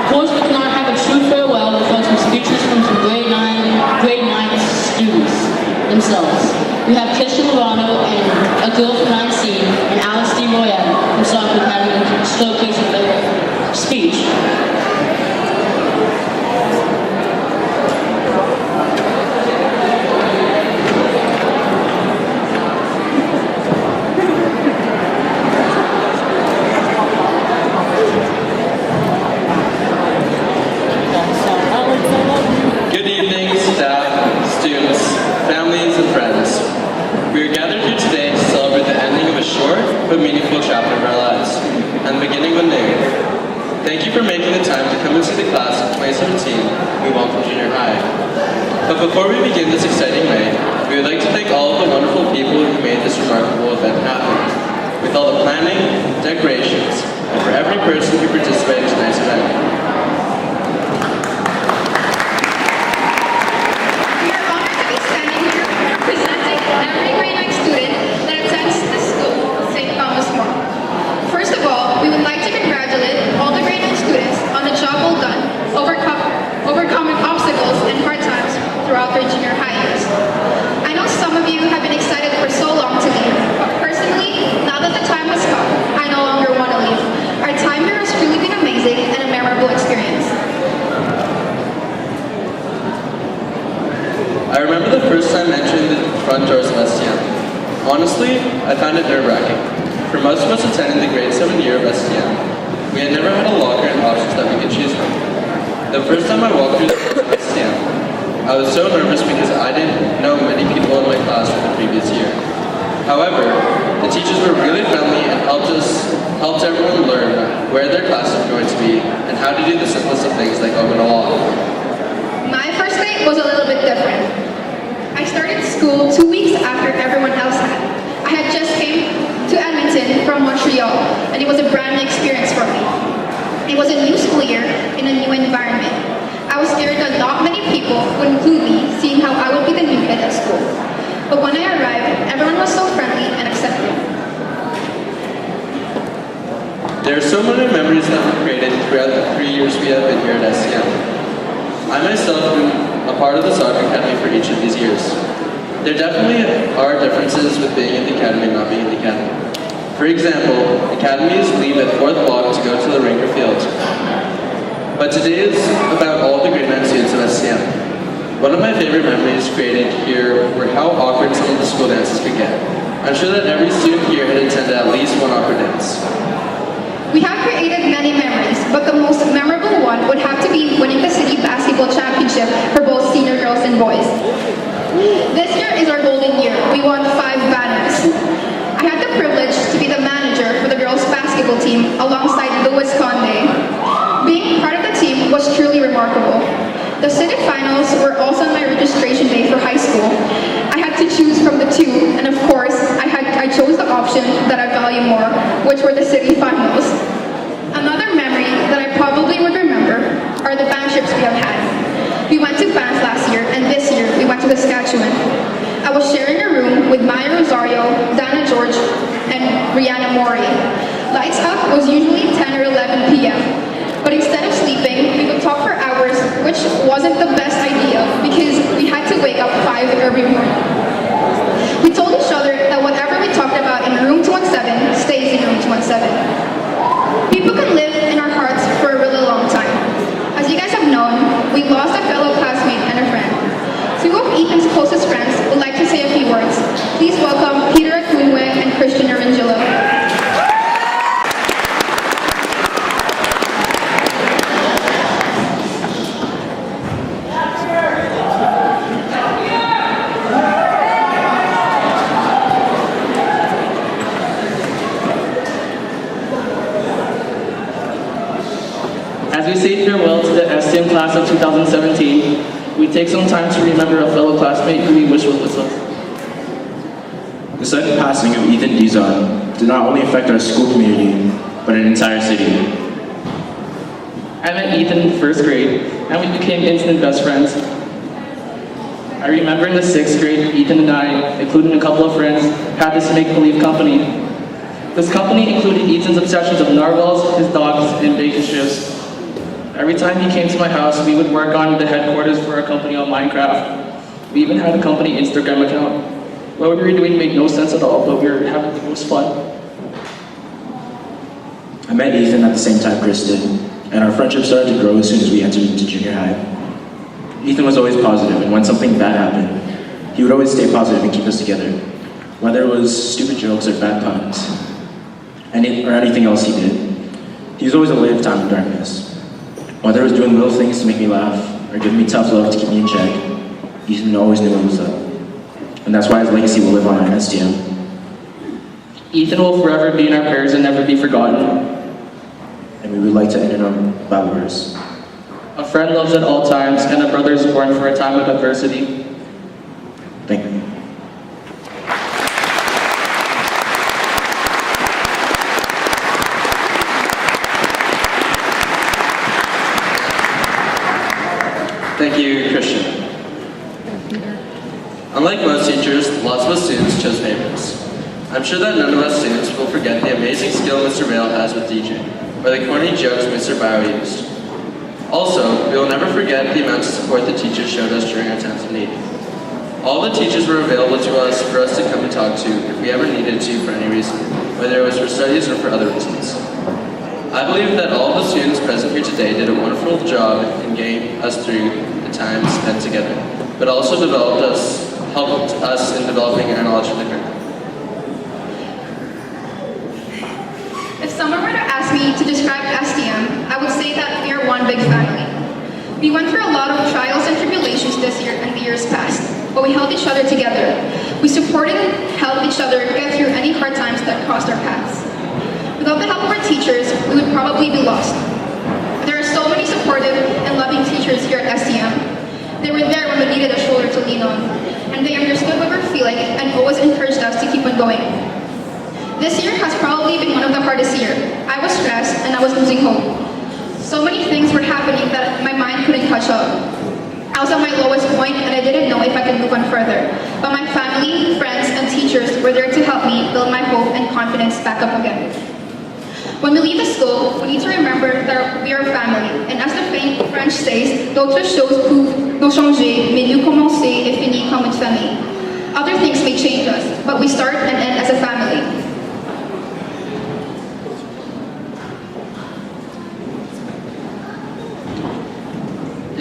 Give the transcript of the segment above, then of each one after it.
course, we cannot have a true farewell without some speeches from some grade 9 students themselves. We have Christian Lorano and a girl from 9C and Alex D. Rouyan from Soccer Academy showcasing their speech. Good evening, staff, students, families, and friends. We are gathered here today to celebrate the ending of a short but meaningful chapter of our lives, and the beginning of a new. Thank you for making the time to come into the class of 2017 we welcome junior high. But before we begin this exciting night, we would like to thank all of the wonderful people who made this remarkable event happen, with all the planning, decorations, and for every person who participated in tonight's event. Every grade 9 student that attends this school, St. Thomas More. First of all, we would like to congratulate all the grade 9 students on the job well done, overcoming obstacles and hard times throughout their junior high years. I know some of you have been excited for so long to leave, but personally, now that the time has come, I no longer want to leave. Our time here has truly been amazing and a memorable experience. I remember the first time entering the front doors of STM. Honestly, I found it nerve-wracking. For most of us attending the grade 7 year of STM, we had never had a locker and options that we could choose from. The first time I walked through the doors of STM, I was so nervous because I didn't know many people in my class from the previous year. However, the teachers were really friendly and helped everyone learn where their classes were going to be and how to do the simplest of things like open a lock. My first day was a little bit different. I started school 2 weeks after everyone else had. I had just came to Edmonton from Montreal, and it was a brand new experience for me. It was a new school year in a new environment. I was scared that not many people would include me, seeing how I would be the new kid at school. But when I arrived, everyone was so friendly and accepting. There are so many memories that were created throughout the 3 years we have been here at STM. I myself have been a part of the soccer academy for each of these years. There definitely are differences with being in the academy and not being in the academy. For example, academies leave at 4th block to go to the rink or field. But today is about all the grade 9 students of STM. One of my favorite memories created here were how awkward some of the school dances could get. I'm sure that every student here had attended at least one awkward dance. We have created many memories, but the most memorable one would have to be winning the city basketball championship for both senior girls and boys. This year is our golden year. We won 5 banners. I had the privilege to be the manager for the girls basketball team alongside Louis Conde. Being part of the team was truly remarkable. The city finals were also on my registration day for high school. I had to choose from the two, and of course, I chose the option that I value more, which were the city finals. Another memory that I probably would remember are the band trips we have had. We went to bands last year, and this year we went to Saskatchewan. I was sharing a room with Maya Rosario, Dana George, and Rihanna Mori. Lights up was usually 10 or 11 p.m. But instead of sleeping, we would talk for hours, which wasn't the best idea because we had to wake up 5 every morning. We told each other that whatever we talked about in room 217 stays in room 217. People can live in our hearts for a really long time. As you guys have known, we lost a fellow classmate and a friend. 2 of Ethan's closest friends would like to say a few words. Please welcome Peter Akunwe and Christian Arangelo. As we say farewell to the STM class of 2017, we take some time to remember a fellow classmate who we wish was with us. The sudden passing of Ethan Dizon did not only affect our school community, but an entire city. I met Ethan in 1st grade, and we became instant best friends. I remember in the 6th grade, Ethan and I, including a couple of friends, had this make-believe company. This company included Ethan's obsessions of narwhals, his dogs, and bacon strips. Every time he came to my house, we would work on the headquarters for our company on Minecraft. We even had a company Instagram account. What we were doing made no sense at all, but we were having the most fun. I met Ethan at the same time Chris did, and our friendship started to grow as soon as we entered into junior high. Ethan was always positive, and when something bad happened, he would always stay positive and keep us together, whether it was stupid jokes or bad puns, or anything else he did. He was always a light of time in darkness. Whether it was doing little things to make me laugh, or giving me tough love to keep me in check, Ethan always knew what was up. And that's why his legacy will live on at STM. Ethan will forever be in our prayers and never be forgotten. And we would like to end it on Bible verse. A friend loves at all times, and a brother is born for a time of adversity. Thank you. Thank you, Christian. Unlike most teachers, lots of us students chose favorites. I'm sure that none of us students will forget the amazing skill Mr. Vail has with DJing, or the corny jokes Mr. Bauer used. Also, we will never forget the amount of support the teachers showed us during our times of need. All the teachers were available to us for us to come and talk to if we ever needed to for any reason, whether it was for studies or for other reasons. I believe that all of the students present here today did a wonderful job in getting us through the time spent together, but also helped us in developing our knowledge of the curriculum. If someone were to ask me to describe STM, I would say that we are one big family. We went through a lot of trials and tribulations this year and the years past, but we held each other together. We supported and helped each other get through any hard times that crossed our paths. Without the help of our teachers, we would probably be lost. There are so many supportive and loving teachers here at STM. They were there when we needed a shoulder to lean on, and they understood what we were feeling and always encouraged us to keep on going. This year has probably been one of the hardest years. I was stressed and I was losing hope. So many things were happening that my mind couldn't catch up. I was at my lowest point and I didn't know if I could move on further. But my family, friends, and teachers were there to help me build my hope and confidence back up again. When we leave the school, we need to remember that we are family. And as the French says, d'autres choses peuvent nous changer, mais nous commencer et finir comme une famille. Other things may change us, but we start and end as a family.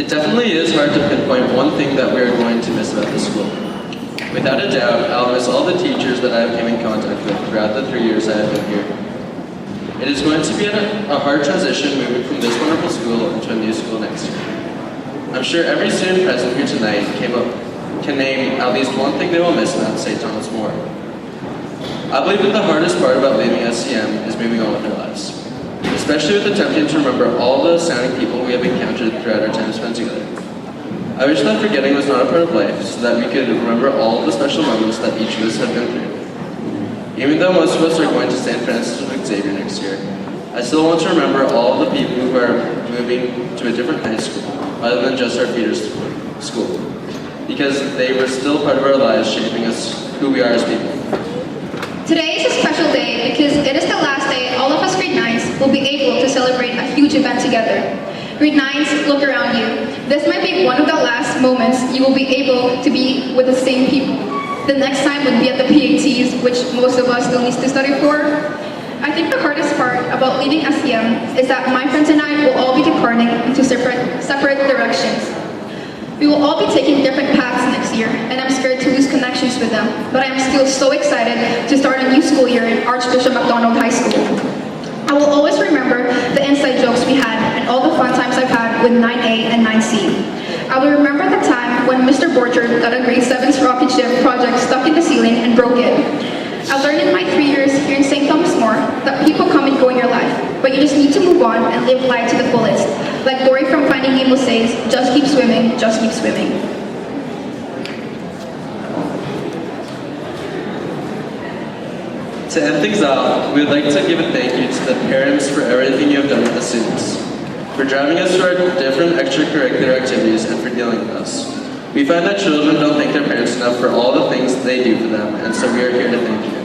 It definitely is hard to pinpoint one thing that we are going to miss about the school. Without a doubt, I'll miss all the teachers that I have came in contact with throughout the 3 years I have been here. It is going to be a hard transition moving from this wonderful school into a new school next year. I'm sure every student present here tonight can name at least one thing they will miss about St. Thomas More. I believe that the hardest part about leaving SCM is moving on with their lives, especially with attempting to remember all the astounding people we have encountered throughout our time spent together. I wish that forgetting was not a part of life, so that we could remember all the special moments that each of us have been through. Even though most of us are going to St. Francis of Xavier next year, I still want to remember all the people who are moving to a different high school, other than just our feeder school, because they were still part of our lives, shaping us who we are as people. Today is a special day because it is the last day all of us grade 9s will be able to celebrate a huge event together. Grade 9s, look around you. This might be one of the last moments you will be able to be with the same people. The next time would be at the PATs, which most of us still need to study for. I think the hardest part about leaving STM is that my friends and I will all be departing into separate directions. We will all be taking different paths next year, and I'm scared to lose connections with them, but I am still so excited to start a new school year in Archbishop MacDonald High School. I will always remember the inside jokes we had and all the fun times I've had with 9A and 9C. I will remember the time when Mr. Borchard got a grade 7's rocket ship project stuck in the ceiling and broke it. I learned in my 3 years here in St. Thomas More that people come and go in your life, but you just need to move on and live life to the fullest. Like Dory from Finding Nemo says, just keep swimming, just keep swimming. To end things off, we would like to give a thank you to the parents for everything you have done with the students, for driving us to our different extracurricular activities, and for dealing with us. We find that children don't thank their parents enough for all the things they do for them, and so we are here to thank you.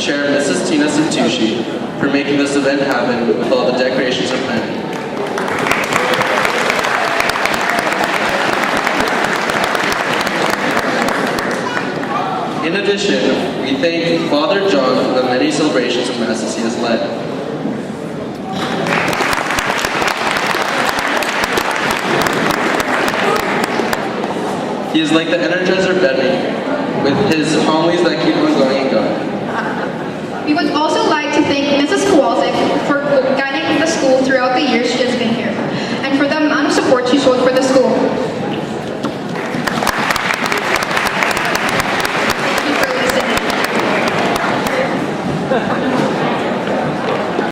Chair Mrs. Tina Santucci for making this event happen with all the decorations and planning. In addition, we thank Father John for the many celebrations and masses he has led. He is like the Energizer Bunny, with his homilies that keep on going and going. We would also like to thank Mrs. Kowalczyk